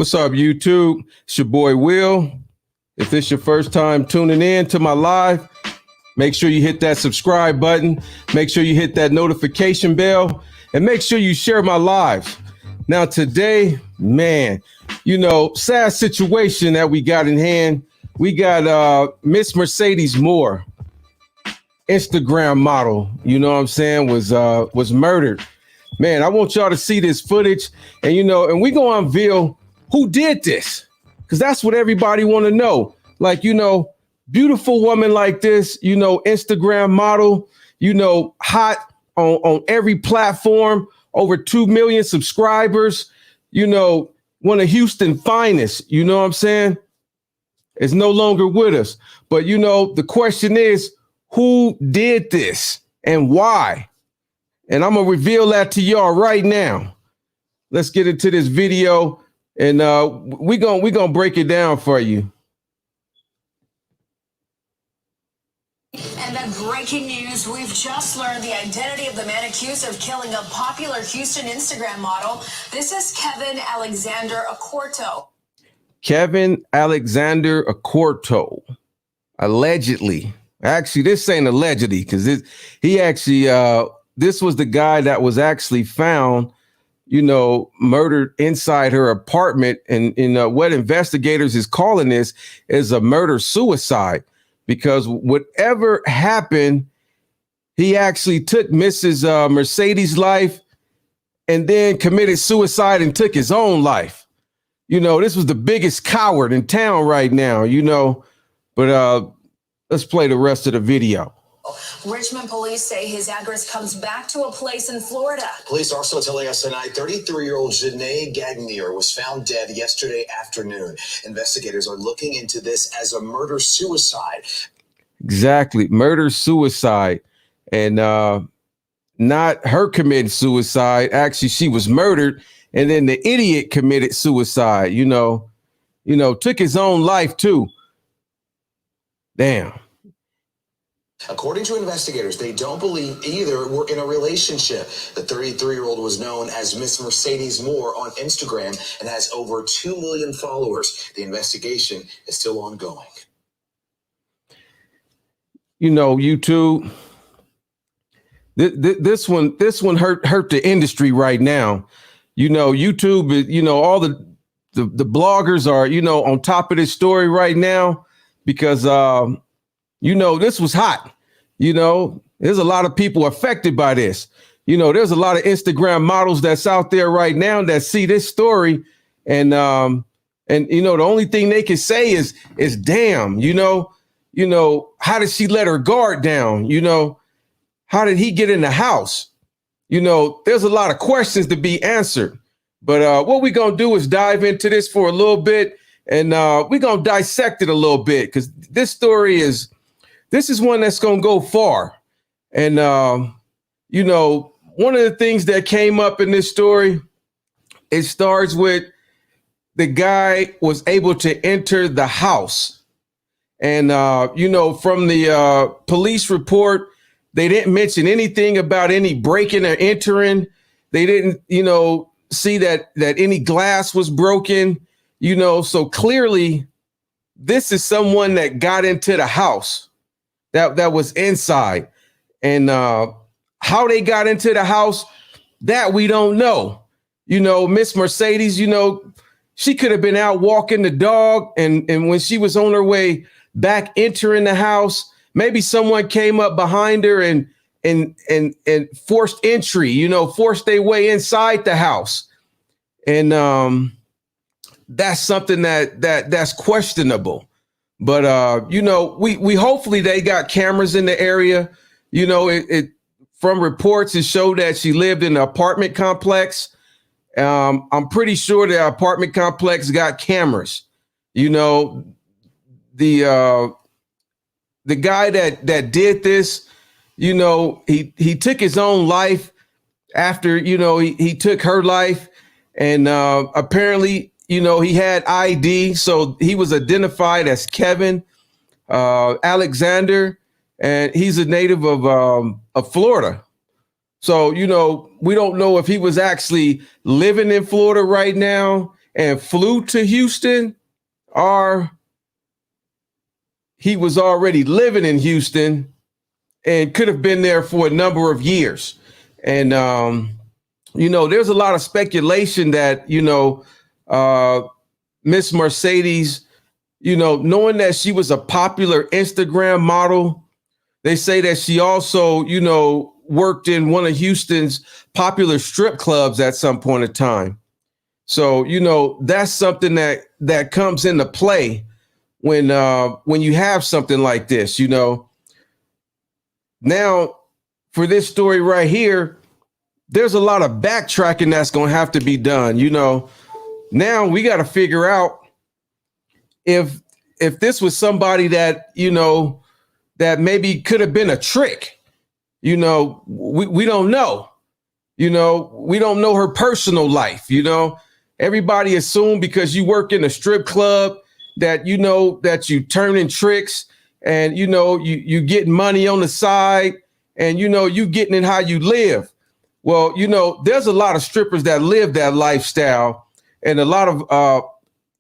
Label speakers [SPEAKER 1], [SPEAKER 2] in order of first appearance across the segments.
[SPEAKER 1] What's up, YouTube? It's your boy Will. If it's your first time tuning in to my live, make sure you hit that subscribe button. Make sure you hit that notification bell, and make sure you share my lives. Now today, man, sad situation that we got in hand. We got Miss Mercedes Morr, Instagram model, was murdered. Man, I want y'all to see this footage, and we gonna unveil who did this, because that's what everybody want to know. Like, beautiful woman like this, Instagram model, hot on every platform, over 2 million subscribers, one of Houston's finest, you know what I'm saying? Is no longer with us. But, the question is, who did this and why? And I'm going to reveal that to y'all right now. Let's get into this video, and we gonna break it down for you.
[SPEAKER 2] And then breaking news, we've just learned the identity of the man accused of killing a popular Houston Instagram model. This is Kevin Alexander Acorto.
[SPEAKER 1] Kevin Alexander Acorto, allegedly. Actually, this ain't allegedly, because this was the guy that was actually found, murdered inside her apartment. And what investigators is calling this is a murder-suicide, because whatever happened, he actually took Mrs. Mercedes' life and then committed suicide and took his own life. This was the biggest coward in town right now, but let's play the rest of the video.
[SPEAKER 2] Richmond police say his address comes back to a place in Florida.
[SPEAKER 3] Police also telling us tonight 33-year-old Janae Gagnier was found dead yesterday afternoon. Investigators are looking into this as a murder-suicide.
[SPEAKER 1] Exactly, murder-suicide. And not her committing suicide. Actually, she was murdered, and then the idiot committed suicide, took his own life too. Damn.
[SPEAKER 3] According to investigators, they don't believe either were in a relationship. The 33-year-old was known as Miss Mercedes Morr on Instagram and has over 2 million followers. The investigation is still ongoing.
[SPEAKER 1] YouTube, this one hurt the industry right now. YouTube, all the bloggers are, on top of this story right now, because this was hot. There's a lot of people affected by this. There's a lot of Instagram models that's out there right now that see this story, and the only thing they can say is damn, how did she let her guard down? How did he get in the house? There's a lot of questions to be answered. But what we're going to do is dive into this for a little bit, and we're going to dissect it a little bit, because this story is one that's going to go far. And, one of the things that came up in this story, it starts with the guy was able to enter the house. And, from the police report, they didn't mention anything about any breaking or entering. They didn't, see that any glass was broken, so clearly this is someone that got into the house. That was inside, and how they got into the house, that we don't know. Miss Mercedes, she could have been out walking the dog, and when she was on her way back entering the house, maybe someone came up behind her and forced entry, forced their way inside the house, and that's something that's questionable. But, we hopefully they got cameras in the area. From reports, it showed that she lived in an apartment complex. I'm pretty sure the apartment complex got cameras. The guy that did this, he took his own life after, he took her life, and apparently, he had ID, so he was identified as Kevin Alexander, and he's a native of Florida. So, we don't know if he was actually living in Florida right now and flew to Houston, or he was already living in Houston and could have been there for a number of years. And, there's a lot of speculation that, Miss Mercedes, knowing that she was a popular Instagram model, they say that she also, worked in one of Houston's popular strip clubs at some point in time. So, that's something that comes into play when you have something like this, Now, for this story right here, there's a lot of backtracking that's going to have to be done. Now we got to figure out if this was somebody that, that maybe could have been a trick. We don't know. We don't know her personal life. Everybody assumed because you work in a strip club that, that you turning tricks and, you getting money on the side and, you getting in how you live. Well, there's a lot of strippers that live that lifestyle and a lot of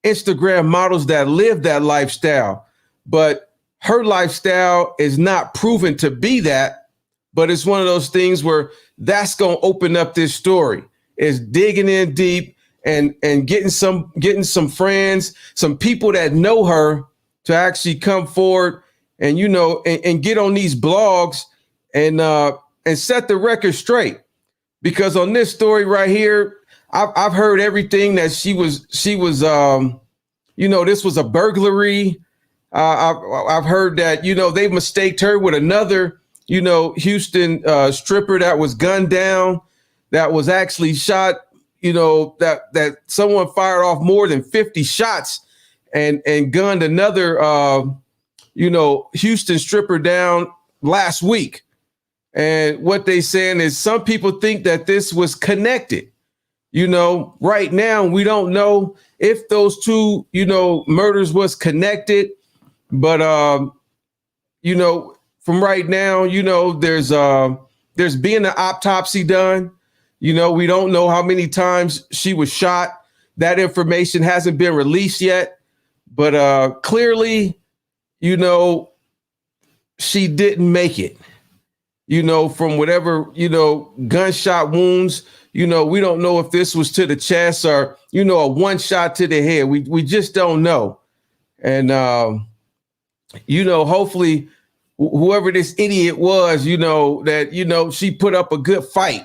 [SPEAKER 1] Instagram models that live that lifestyle. But her lifestyle is not proven to be that. But it's one of those things where that's going to open up this story. It's digging in deep and getting some friends, some people that know her to actually come forward and, and get on these blogs and set the record straight. Because on this story right here, I've heard everything that she was, this was a burglary. I've heard that, they mistaked her with another, Houston stripper that was gunned down, that was actually shot, that someone fired off more than 50 shots and gunned another, Houston stripper down last week. And what they saying is some people think that this was connected. Right now, we don't know if those two, murders was connected. But, from right now, there's being an autopsy done. We don't know how many times she was shot. That information hasn't been released yet. But clearly, she didn't make it. From whatever, gunshot wounds, we don't know if this was to the chest or, a one shot to the head. We just don't know. And, hopefully whoever this idiot was, that, she put up a good fight,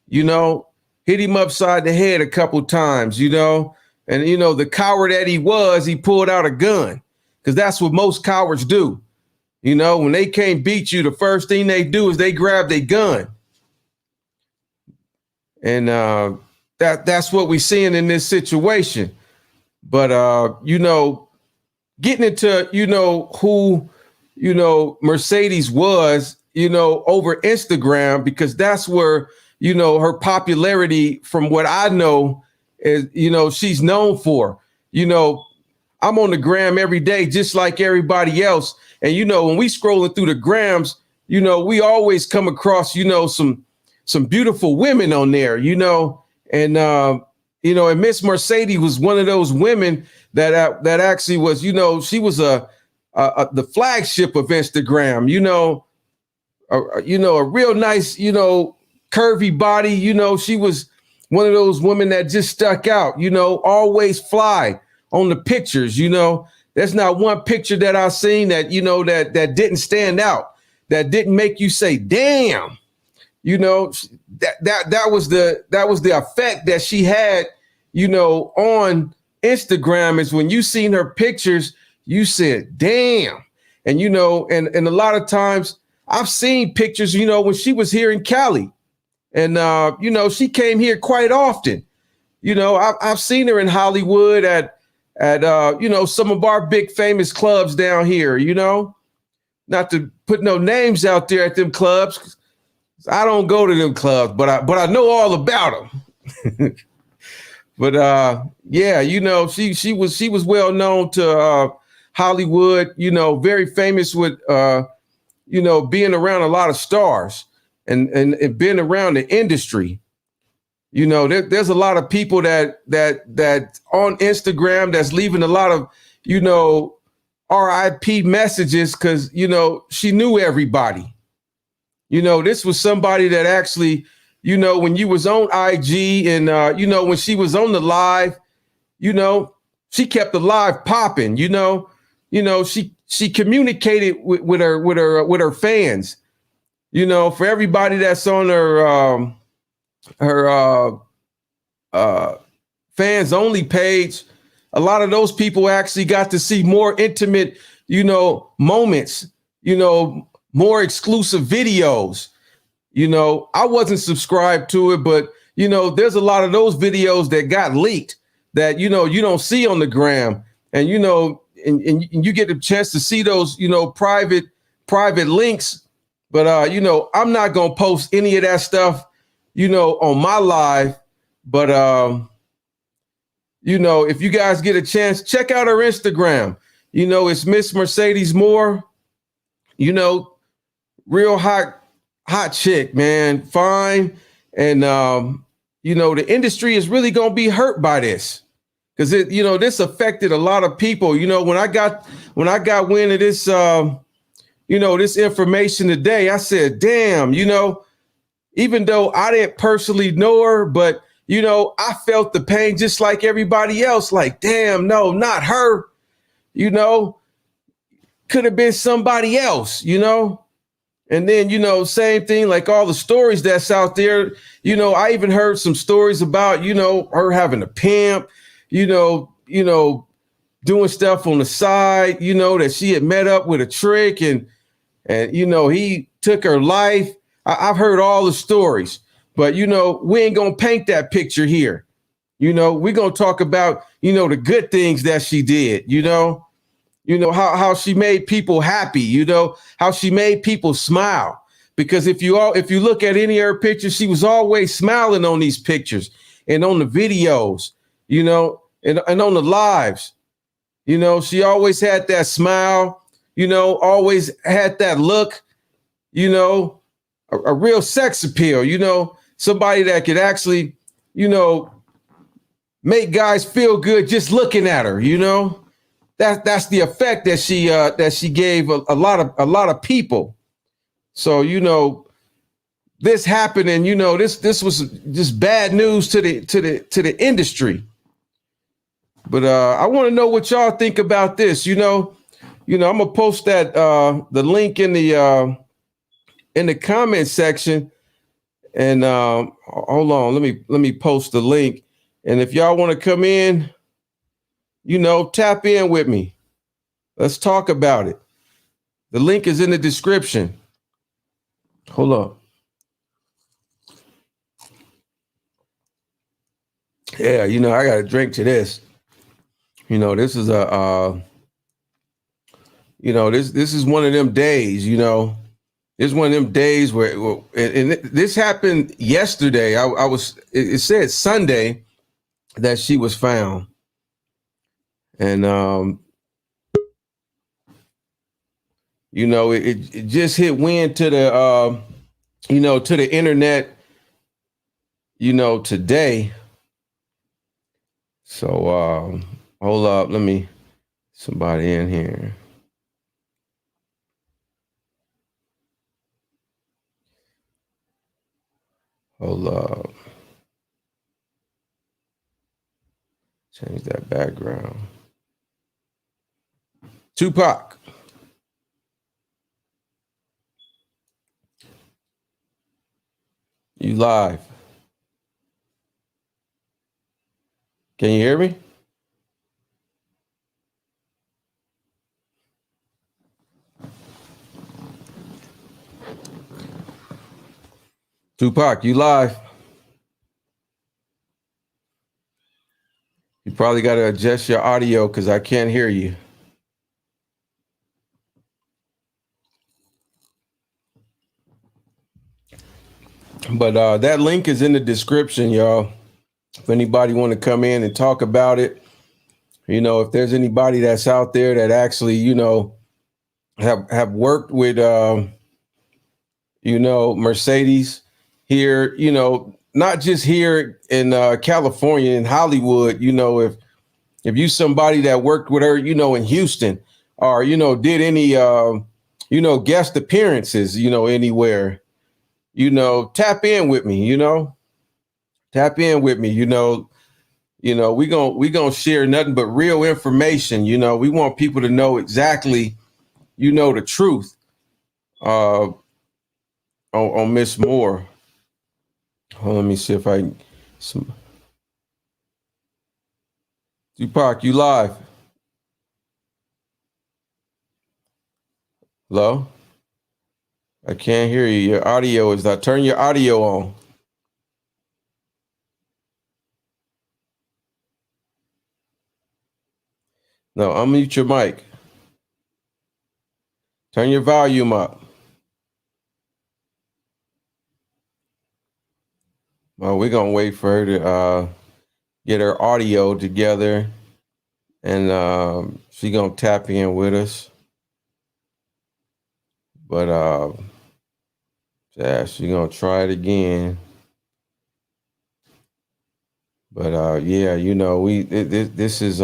[SPEAKER 1] hit him upside the head a couple times, and, the coward that he was, he pulled out a gun because that's what most cowards do. When they can't beat you, the first thing they do is they grab their gun. And that's what we're seeing in this situation. But, getting into, who, Mercedes was, over Instagram, because that's where, her popularity, from what I know, is, she's known for. I'm on the gram every day, just like everybody else. And, when we scrolling through the grams, we always come across, some beautiful women on there, and, and Miss Mercedes was one of those women that actually was, she was the flagship of Instagram, a real nice, curvy body. She was one of those women that just stuck out, always fly on the pictures. There's not one picture that I've seen that, that didn't stand out, that didn't make you say, damn, that was the effect that she had, on Instagram, is when you seen her pictures, you said, damn. And, and a lot of times I've seen pictures, when she was here in Cali, and, she came here quite often. I've seen her in Hollywood at some of our big famous clubs down here, not to put no names out there at them clubs. I don't go to them clubs, but I know all about them. But yeah, she was well known to Hollywood, very famous with being around a lot of stars and being around the industry. You know, there's a lot of people that on Instagram that's leaving a lot of, you know, RIP messages because, you know, she knew everybody. You know, this was somebody that actually, you know, when you was on IG and, you know, when she was on the live, you know, she kept the live popping, you know, she communicated with her fans, you know, for everybody that's on her fans only page. A lot of those people actually got to see more intimate, you know, moments, you know, more exclusive videos. You know, I wasn't subscribed to it, but, you know, there's a lot of those videos that got leaked that, you know, you don't see on the gram. And, you know, and you get a chance to see those, you know, private links. But, you know, I'm not going to post any of that stuff, you know, on my live. But, you know, if you guys get a chance, check out her Instagram. You know, it's Miss Mercedes Morr, you know, real hot chick, man, fine. And, you know, the industry is really going to be hurt by this because, you know, this affected a lot of people. You know, when I got wind of this, you know, this information today, I said, damn, you know, even though I didn't personally know her, but, you know, I felt the pain just like everybody else. Like, damn, no, not her. You know, could have been somebody else, you know. And then, you know, same thing, like all the stories that's out there, you know, I even heard some stories about, you know, her having a pimp, you know, doing stuff on the side, you know, that she had met up with a trick and, you know, he took her life. I've heard all the stories, but, you know, we ain't going to paint that picture here. You know, we're going to talk about, you know, the good things that she did, you know, how she made people happy, you know, how she made people smile. Because if you look at any of her pictures, she was always smiling on these pictures and on the videos, you know, and on the lives. You know, she always had that smile, you know, always had that look, you know, a real sex appeal, you know, somebody that could actually, you know, make guys feel good just looking at her, you know. That's the effect that she gave a lot of people. So, you know, this happened, and, you know, this was just bad news to the industry. But I want to know what y'all think about this. You know, I'm gonna post that the link in the comment section. And hold on, let me post the link. And if y'all want to come in, you know, tap in with me. Let's talk about it. The link is in the description. Hold on. Yeah, you know, I got to drink to this. You know, this is you know, this is one of them days, you know. It's one of them days where, and this happened yesterday. It said Sunday that she was found. And, you know, it just hit wind to the, you know, to the internet, you know, today. So, hold up, somebody in here. Hold up. Change that background. Tupac. You live. Can you hear me? Tupac, you live. You probably got to adjust your audio because I can't hear you. But that link is in the description, y'all. If anybody want to come in and talk about it, you know, if there's anybody that's out there that actually, you know, have worked with, you know, Mercedes here, you know, not just here in California, in Hollywood, if you somebody that worked with her, in Houston, or, did any, guest appearances, anywhere, tap in with me, tap in with me, we gonna share nothing but real information. We want people to know exactly, the truth on Miss Morr. Let me see if I can. Tupac, you live? Hello? I can't hear you. Your audio is not. Turn your audio on. No, unmute your mic. Turn your volume up. Well, we're gonna wait for her to get her audio together, and she's gonna tap in with us. But yeah, she's gonna try it again. But yeah, this is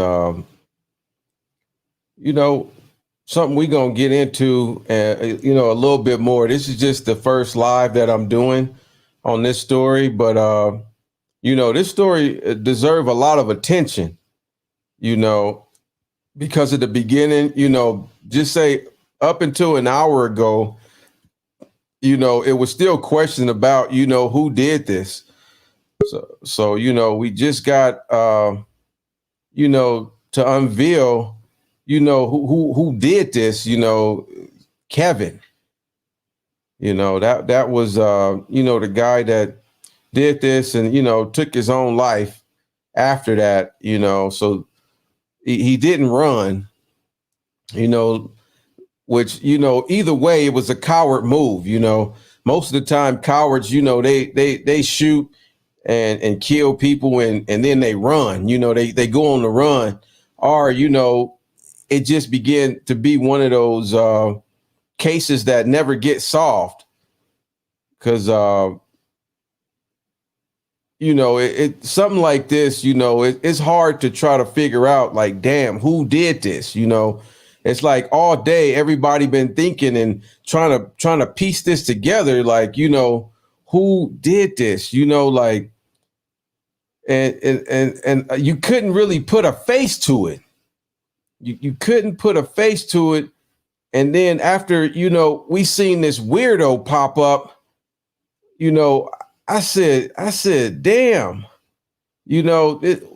[SPEAKER 1] something we're gonna get into, a little bit more. This is just the first live that I'm doing on this story, but this story deserves a lot of attention, because at the beginning, just say up until an hour ago, it was still questioning about, who did this. So we just got, to unveil, who did this, Kevin. That was, the guy that did this and, took his own life after that, so he didn't run, which, either way, it was a coward move. Most of the time cowards, they shoot and kill people and then they run, they go on the run, or, it just began to be one of those cases that never get solved. Because, something like this, it's hard to try to figure out, like, damn, who did this? It's like all day, everybody been thinking and trying to piece this together. Like, who did this? Like, and you couldn't really put a face to it. You couldn't put a face to it. And then after, we seen this weirdo pop up, I said, damn, it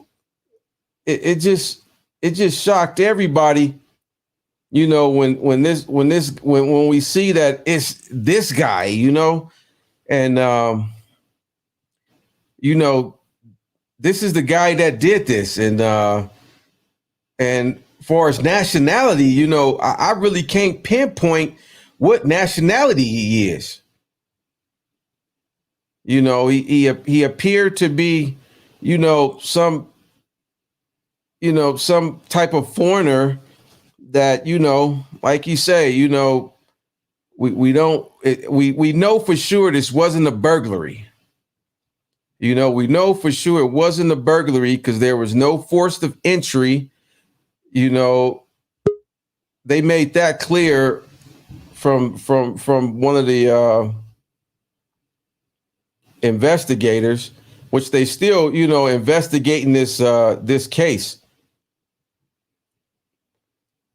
[SPEAKER 1] just shocked everybody, when we see that it's this guy, and, this is the guy that did this. And for his nationality, I really can't pinpoint what nationality he is. He appeared to be, some type of foreigner that, like you say, we know for sure this wasn't a burglary. We know for sure it wasn't a burglary because there was no force of entry. They made that clear from one of the investigators, which they still, investigating this case.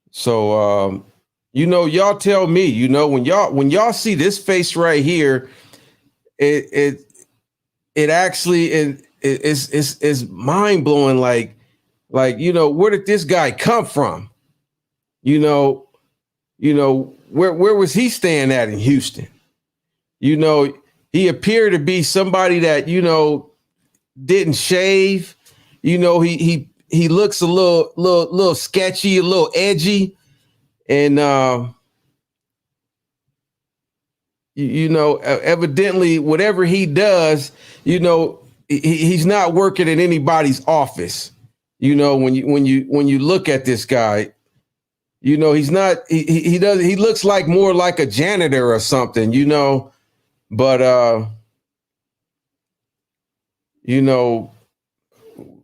[SPEAKER 1] So, y'all tell me, when y'all see this face right here, it actually is mind blowing. Like, where did this guy come from? Where was he staying at in Houston? He appeared to be somebody that, didn't shave. He looks a little sketchy, a little edgy. And, evidently whatever he does, he's not working in anybody's office. When you look at this guy, he's not, he looks like more like a janitor or something, but, you know,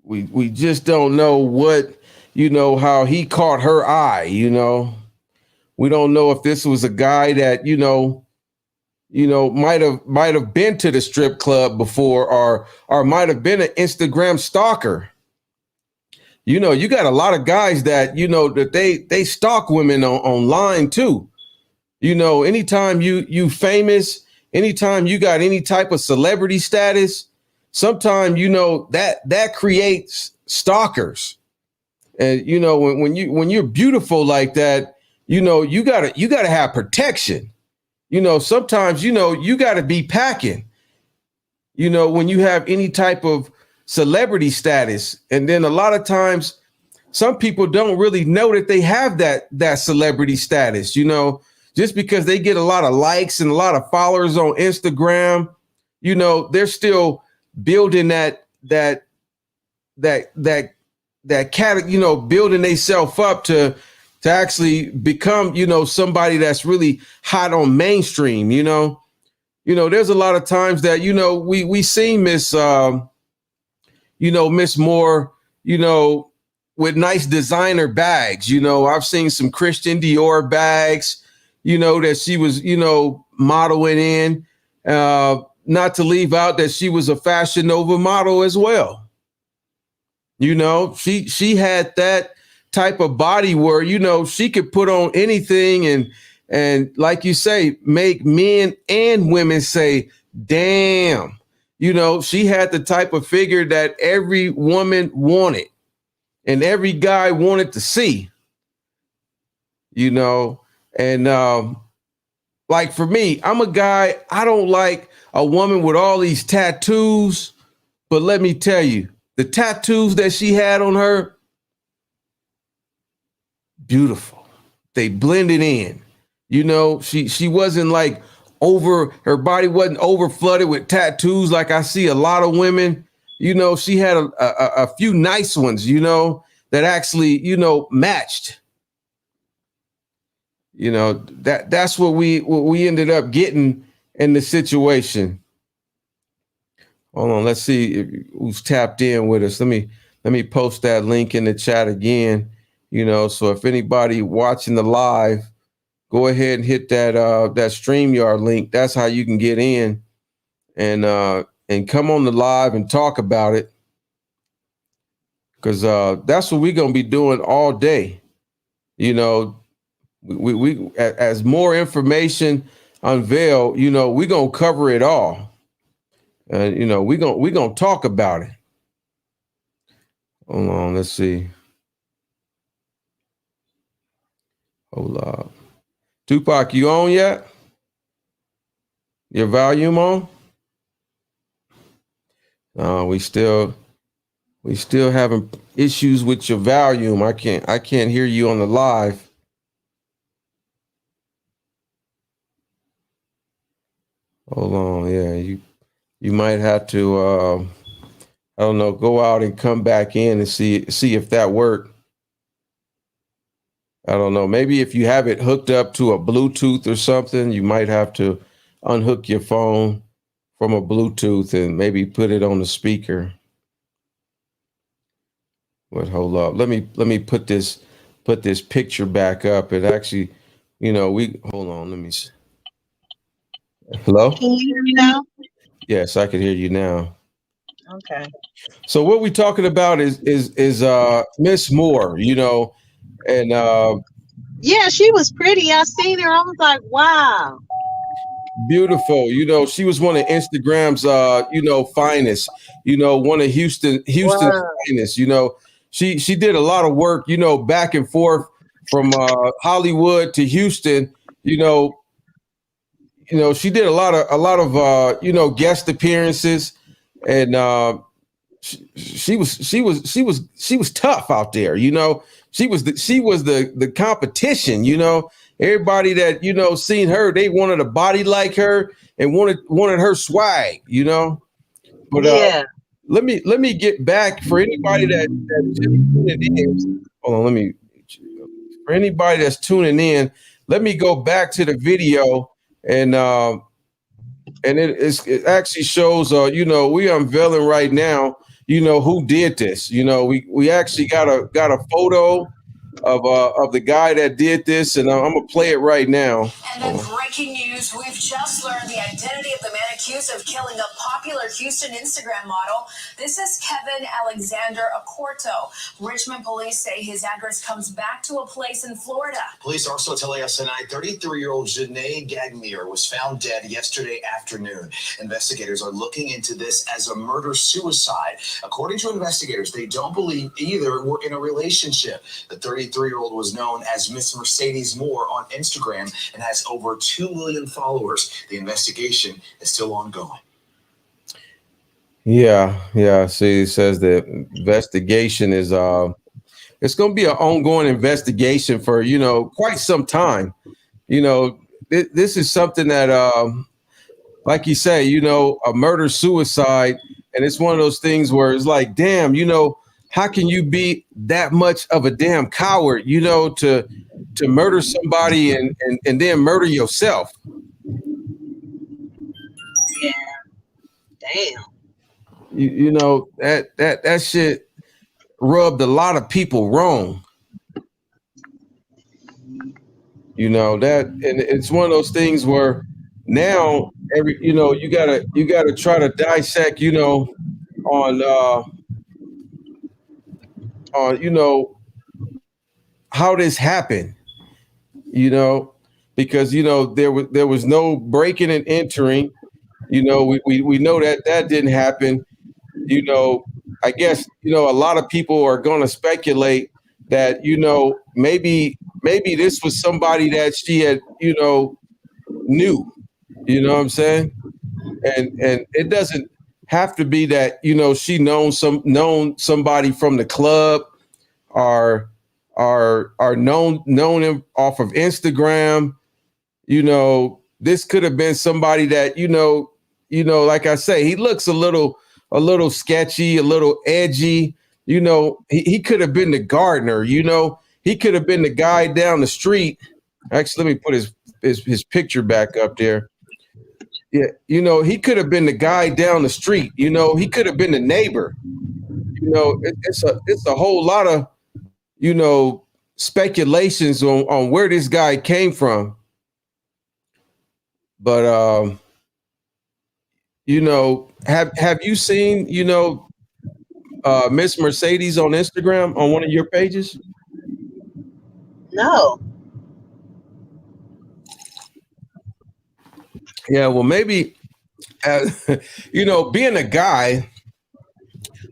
[SPEAKER 1] we just don't know what, how he caught her eye, We don't know if this was a guy that, might have been to the strip club before, or might have been an Instagram stalker. You got a lot of guys that, that they stalk women online too. Anytime you famous, anytime you got any type of celebrity status, sometimes that creates stalkers. And when you're beautiful like that, you gotta have protection. Sometimes you gotta be packing. When you have any type of celebrity status, and then a lot of times some people don't really know that they have that celebrity status. Just because they get a lot of likes and a lot of followers on Instagram, they're still building that building themselves up to actually become, somebody that's really hot on mainstream. There's a lot of times that, we see Miss Morr, with nice designer bags. I've seen some Christian Dior bags, that she was, modeling in. Not to leave out that she was a Fashion Nova model as well. She had that type of body where, she could put on anything and like you say, make men and women say, damn. She had the type of figure that every woman wanted and every guy wanted to see. And like for me, I'm a guy, I don't like a woman with all these tattoos, but let me tell you, the tattoos that she had on her, beautiful. They blended in. She wasn't like her body wasn't over flooded with tattoos like I see a lot of women. She had a few nice ones, that actually, matched. That's what we ended up getting in the situation. Hold on, let's see who's tapped in with us. Let me post that link in the chat again. So if anybody watching the live, go ahead and hit that StreamYard link. That's how you can get in and come on the live and talk about it. Because that's what we're gonna be doing all day. We as more information unveil, we're gonna cover it all. We're gonna talk about it. Hold on, let's see. Hold up. Tupac, you on yet? Your volume on? We still having issues with your volume. I can't hear you on the live. Hold on, yeah, you might have to I don't know, go out and come back in and see if that worked. I don't know. Maybe if you have it hooked up to a Bluetooth or something, you might have to unhook your phone from a Bluetooth and maybe put it on the speaker. But hold up. Let me put this picture back up. It actually, hold on. Let me see. Hello?
[SPEAKER 4] Can you hear me now?
[SPEAKER 1] Yes, I can hear you now.
[SPEAKER 4] Okay.
[SPEAKER 1] So what we're talking about is Miss Morr, and
[SPEAKER 4] yeah, she was pretty. I seen her. I was like, wow.
[SPEAKER 1] Beautiful. She was one of Instagram's finest, one of Houston's
[SPEAKER 4] Wow.
[SPEAKER 1] finest. She did a lot of work, back and forth from Hollywood to Houston. She did a lot of guest appearances, and she was tough out there. She was the competition. Everybody that seen her, they wanted a body like her and wanted her swag. But
[SPEAKER 4] yeah.
[SPEAKER 1] Let me get back for anybody that just tuned in. Hold on, for anybody that's tuning in, let me go back to the video and and it actually shows. We unveiling right now. Who did this? We actually got a photo of the guy that did this, and I'm gonna play it right now.
[SPEAKER 2] And then breaking news, we've just learned the identity of the man accused of killing a popular Houston Instagram model. This is Kevin Alexander Acorto. Richmond police say his address comes back to a place in Florida.
[SPEAKER 3] Police also telling us tonight 33-year-old Janae Gagnier was found dead yesterday afternoon. Investigators are looking into this as a murder-suicide. According to investigators, they don't believe either were in a relationship. The 33-year-old was known as Miss Mercedes Morr on Instagram and has over 2 million followers. The investigation is still ongoing.
[SPEAKER 1] Yeah. See, it says the investigation is it's going to be an ongoing investigation for quite some time. This is something that like you say, a murder suicide, and it's one of those things where it's like, damn, how can you be that much of a damn coward, to murder somebody and then murder yourself?
[SPEAKER 4] Yeah. Damn.
[SPEAKER 1] That shit rubbed a lot of people wrong. That, and it's one of those things where now you gotta try to dissect, on how this happened, because there was no breaking and entering. We know that didn't happen. I guess a lot of people are going to speculate that maybe this was somebody that she had knew. You know what I'm saying? And it doesn't have to be that she known somebody from the club, or known him off of Instagram. This could have been somebody that like I say, he looks a little sketchy, a little edgy. He could have been the gardener. He could have been the guy down the street. Actually, let me put his picture back up there. Yeah, he could have been the guy down the street. He could have been the neighbor. It's a whole lot of speculations on where this guy came from. But have you seen Miss Mercedes on Instagram on one of your pages?
[SPEAKER 4] No.
[SPEAKER 1] Yeah, well, maybe being a guy,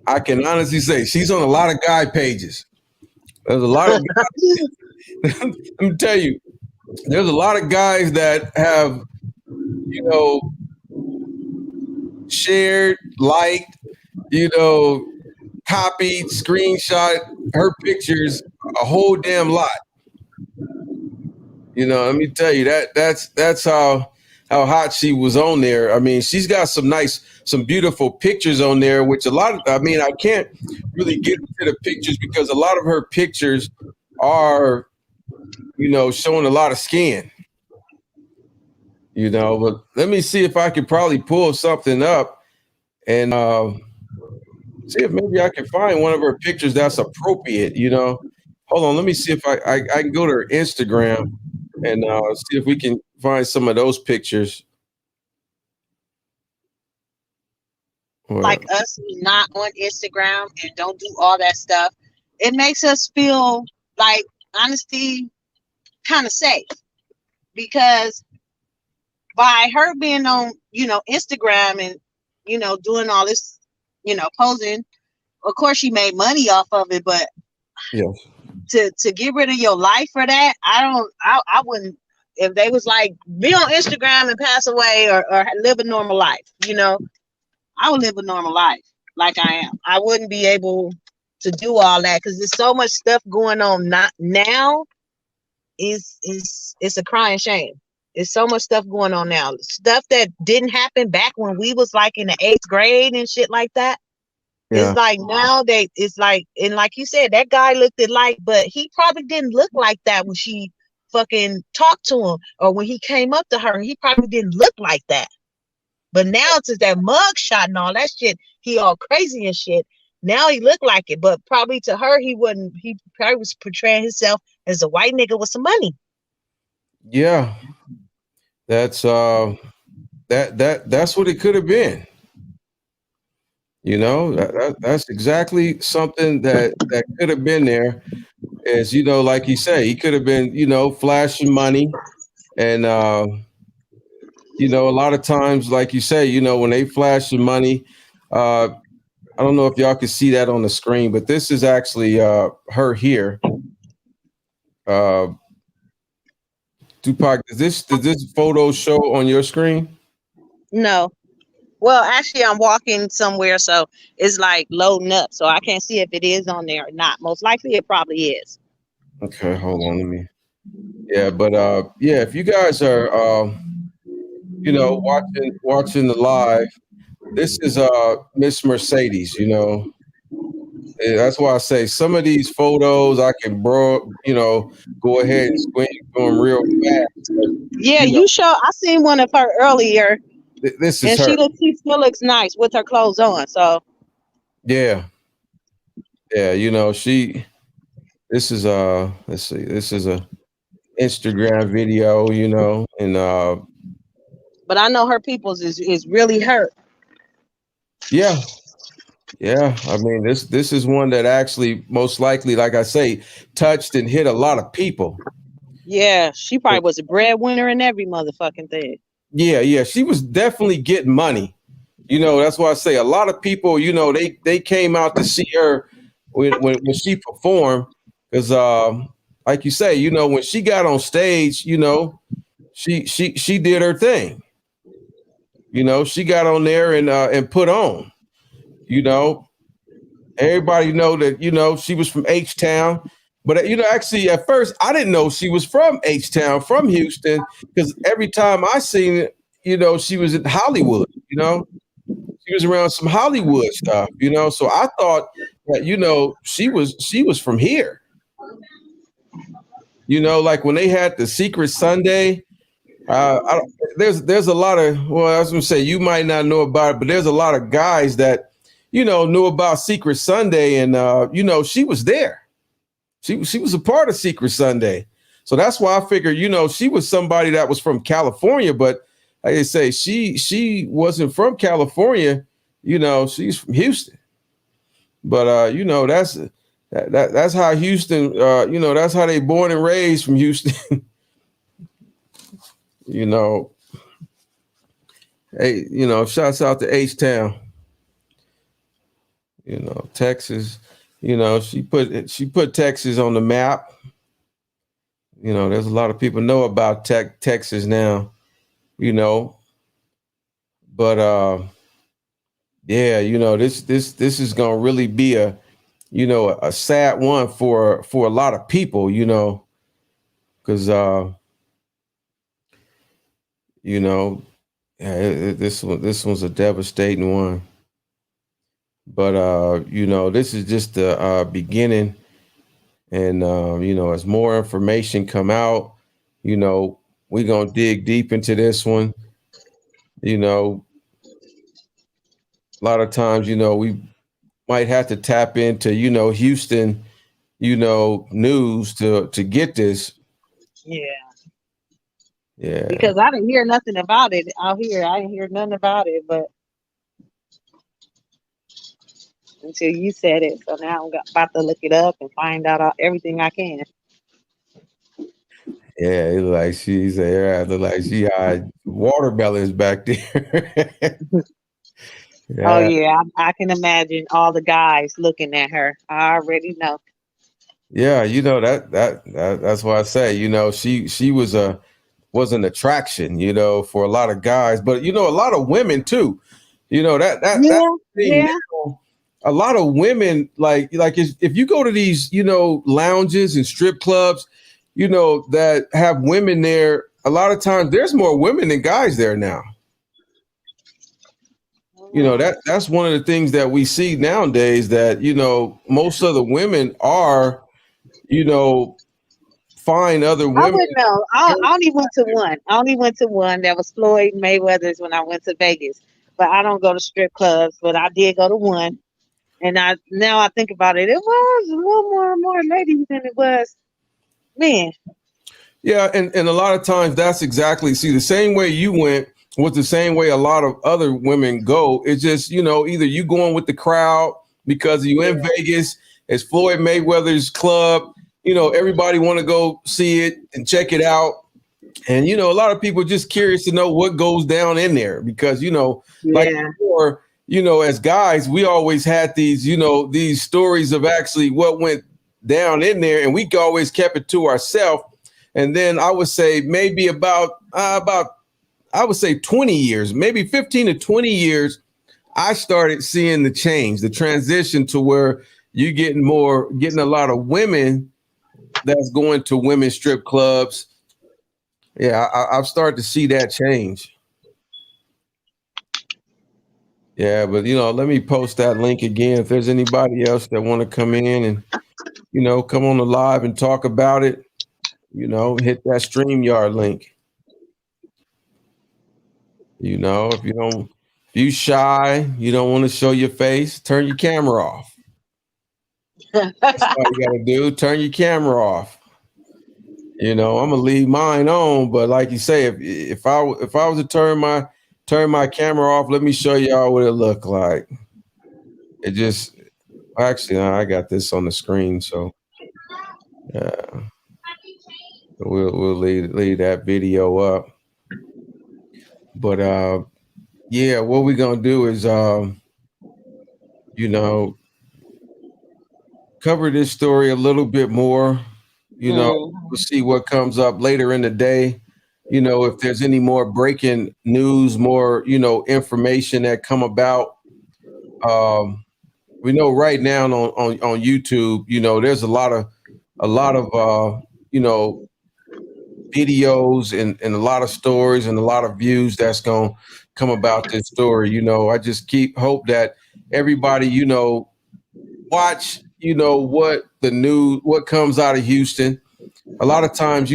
[SPEAKER 1] I can honestly say she's on a lot of guy pages. There's a lot of guys. Let me tell you, there's a lot of guys that have shared, liked, copied, screenshot her pictures a whole damn lot. Let me tell you that's how hot she was on there. I mean, she's got some beautiful pictures on there, which I can't really get into the pictures because a lot of her pictures are, showing a lot of skin. But let me see if I could probably pull something up and see if maybe I can find one of her pictures that's appropriate. Hold on, let me see if I can go to her Instagram and see if we can find some of those pictures.
[SPEAKER 4] Like us who's not on Instagram and don't do all that stuff, it makes us feel like, honesty, kind of safe, because by her being on Instagram and doing all this posing, of course she made money off of it, but
[SPEAKER 1] yes,
[SPEAKER 4] to get rid of your life for that, I wouldn't. If they was like, be on Instagram and pass away or live a normal life, I would live a normal life like I am. I wouldn't be able to do all that because there's so much stuff going on not now. It's a crying shame. There's so much stuff going on now. Stuff that didn't happen back when we was like in the 8th grade and shit like that. Yeah. It's like now it's like, and like you said, that guy looked alike, but he probably didn't look like that when she fucking talked to him or when he came up to her. He probably didn't look like that. But now since that mug shot and all that shit, he all crazy and shit. Now he looked like it, but probably to her he wouldn't. He probably was portraying himself as a white nigga with some money.
[SPEAKER 1] Yeah, that's that's what it could have been. You know, that's exactly something that could have been there. Is, you know, like you say, he could have been, you know, flashing money, and you know, a lot of times, like you say, you know, when they flash the money, uh, I don't know if y'all can see that on the screen, but this is actually her here. Uh, Tupac, does this photo show on your screen?
[SPEAKER 4] No. Well, actually, I'm walking somewhere, so it's like loading up, so I can't see if it is on there or not. Most likely, it probably is.
[SPEAKER 1] Okay, hold on, let me. Yeah, but yeah, if you guys are you know, watching the live, this is Miss Mercedes. You know, that's why I say some of these photos I can you know, go ahead and squint through them real fast. But,
[SPEAKER 4] Yeah,
[SPEAKER 1] you know,
[SPEAKER 4] you show. I seen one of her earlier,
[SPEAKER 1] this is
[SPEAKER 4] and
[SPEAKER 1] her.
[SPEAKER 4] she still looks nice with her clothes on. So
[SPEAKER 1] Yeah, yeah. You know, this is let's see, this is a Instagram video. You know, and
[SPEAKER 4] but I know her people's is really hurt.
[SPEAKER 1] yeah, yeah. I mean, this is one that actually most likely, like I say, touched and hit a lot of people.
[SPEAKER 4] Yeah, she probably was a breadwinner in every motherfucking thing.
[SPEAKER 1] Yeah, yeah, she was definitely getting money. You know, that's why I say a lot of people, you know, they came out to see her when she performed, because like you say, you know, when she got on stage, you know, she did her thing. You know, she got on there and put on. You know, everybody know that, you know, she was from H Town. But you know, actually, at first, I didn't know she was from H Town, from Houston, because every time I seen it, you know, she was in Hollywood. You know, she was around some Hollywood stuff. You know, so I thought that, you know, she was from here. You know, like when they had the Secret Sunday. There's a lot of, well, I was gonna say you might not know about it, but there's a lot of guys that, you know, knew about Secret Sunday, and you know, she was there. She was a part of Secret Sunday. So that's why I figured, you know, she was somebody that was from California, but like I say, she wasn't from California, you know, she's from Houston. But you know, that's how Houston, you know, that's how they born and raised from Houston. You know, hey, you know, shouts out to H Town, you know, Texas. You know, she put Texas on the map. You know, there's a lot of people know about Texas now, you know. But yeah, you know, this is gonna really be a, you know, a sad one for a lot of people, you know, because you know, yeah, this one's a devastating one. But you know, this is just the beginning, and you know, as more information come out, you know, we're gonna dig deep into this one. You know, a lot of times, you know, we might have to tap into, you know, Houston, you know, news to get this.
[SPEAKER 4] Yeah,
[SPEAKER 1] Yeah,
[SPEAKER 4] because I didn't hear nothing about it out here. I didn't hear nothing about it, but until you said it, so now I'm about to look it up and find out everything I can.
[SPEAKER 1] yeah, it look like she's there. It look like she had watermelons back there.
[SPEAKER 4] Oh
[SPEAKER 1] Yeah,
[SPEAKER 4] yeah, I can imagine all the guys looking at her. I already know.
[SPEAKER 1] yeah, you know that's why I say, you know, she was an attraction, you know, for a lot of guys, but you know, a lot of women too. You know, that
[SPEAKER 4] Yeah,
[SPEAKER 1] thing
[SPEAKER 4] yeah.
[SPEAKER 1] now, a lot of women like if you go to these, you know, lounges and strip clubs, you know, that have women there, a lot of times there's more women than guys there now. You know,
[SPEAKER 4] Mhm.
[SPEAKER 1] that's one of the things that we see nowadays, that, you know, most of the women are, you know, find other
[SPEAKER 4] I
[SPEAKER 1] women.
[SPEAKER 4] wouldn't know. I only went to one. I only went to one. That was Floyd Mayweather's when I went to Vegas. But I don't go to strip clubs. But I did go to one. And now I think about it, it was a little more ladies than it was men.
[SPEAKER 1] Yeah, and a lot of times that's exactly, see, the same way you went was the same way a lot of other women go. It's just, either you going with the crowd because you in Vegas, it's Floyd Mayweather's club, everybody want to go see it and check it out. And a lot of people just curious to know what goes down in there because like
[SPEAKER 4] Yeah.
[SPEAKER 1] before, as guys, we always had these, these stories of actually what went down in there, and we always kept it to ourselves. And then I would say maybe about I would say 20 years, maybe 15 to 20 years, I started seeing the change, the transition to where you getting a lot of women that's going to women's strip clubs. Yeah, I've started to see that change. Yeah, but let me post that link again. If there's anybody else that want to come in and come on the live and talk about it, hit that StreamYard link. If you shy, you don't want to show your face, turn your camera off. That's all you gotta do. Turn your camera off. I'm gonna leave mine on, but like you say, if I was to turn my camera off, let me show y'all what it looked like. It just actually I got this on the screen, so yeah, we'll leave that video up. But yeah, what we're gonna do is you know cover this story a little bit more. We'll see what comes up later in the day. If there's any more breaking news, more information that come about. We know right now on YouTube, there's a lot of videos and a lot of stories and a lot of views that's gonna come about this story. I just keep hope that everybody watch what comes out of Houston. A lot of times,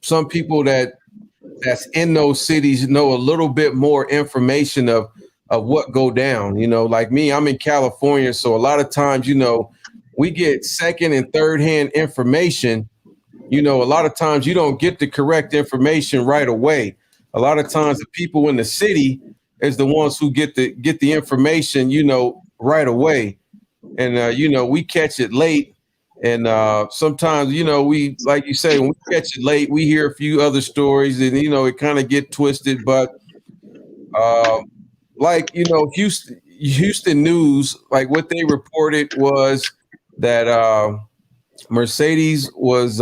[SPEAKER 1] some people that's in those cities know a little bit more information of what go down. Like me, I'm in California, so a lot of times, we get second and third hand information. A lot of times you don't get the correct information right away. A lot of times the people in the city is the ones who get the information, right away. And we catch it late. And sometimes, we, like you say, when we catch it late, we hear a few other stories and, it kind of get twisted. But like, Houston news, like what they reported was that Mercedes was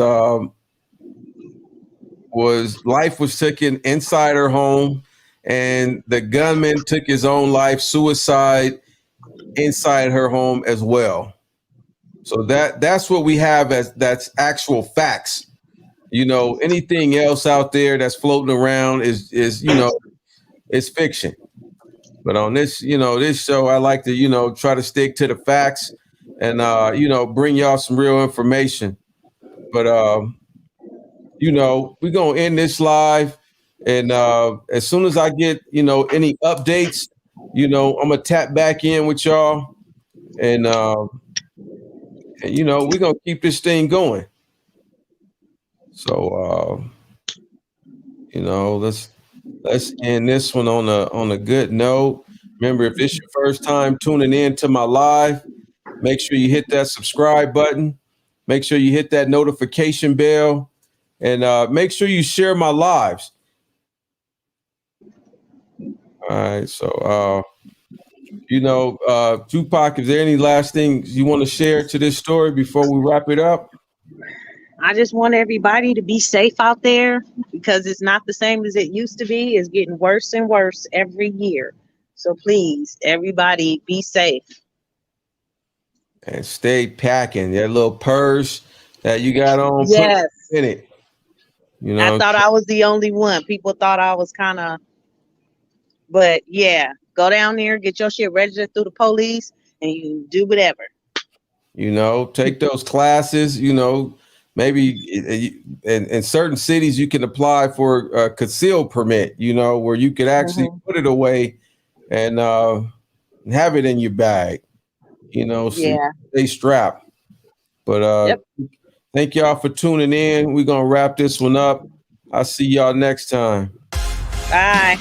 [SPEAKER 1] life was taken inside her home, and the gunman took his own life, suicide inside her home as well. So that's what we have that's actual facts. Anything else out there that's floating around is it's fiction. But on this show, I like to try to stick to the facts and bring y'all some real information. But we're gonna end this live, and as soon as I get any updates, I'm gonna tap back in with y'all, and we're gonna keep this thing going. So let's end this one on a good note. Remember, if it's your first time tuning in to my live, make sure you hit that subscribe button. Make sure you hit that notification bell, and make sure you share my lives. All right, so Tupac, is there any last things you want to share to this story before we wrap it up?
[SPEAKER 4] I just want everybody to be safe out there because it's not the same as it used to be. It's getting worse and worse every year. So please, everybody, be safe. And
[SPEAKER 1] stay packing. That little purse that you got on,
[SPEAKER 4] yes,
[SPEAKER 1] put in it.
[SPEAKER 4] I thought I was the only one. People thought I was kind of, but yeah, go down there, get your shit registered through the police, and you do whatever.
[SPEAKER 1] Take those classes, maybe in certain cities you can apply for a concealed permit, you know, where you could actually put it away and have it in your bag, you know, so you stay strapped. But thank y'all for tuning in. We're gonna wrap this one up. I'll see y'all next time.
[SPEAKER 4] Bye.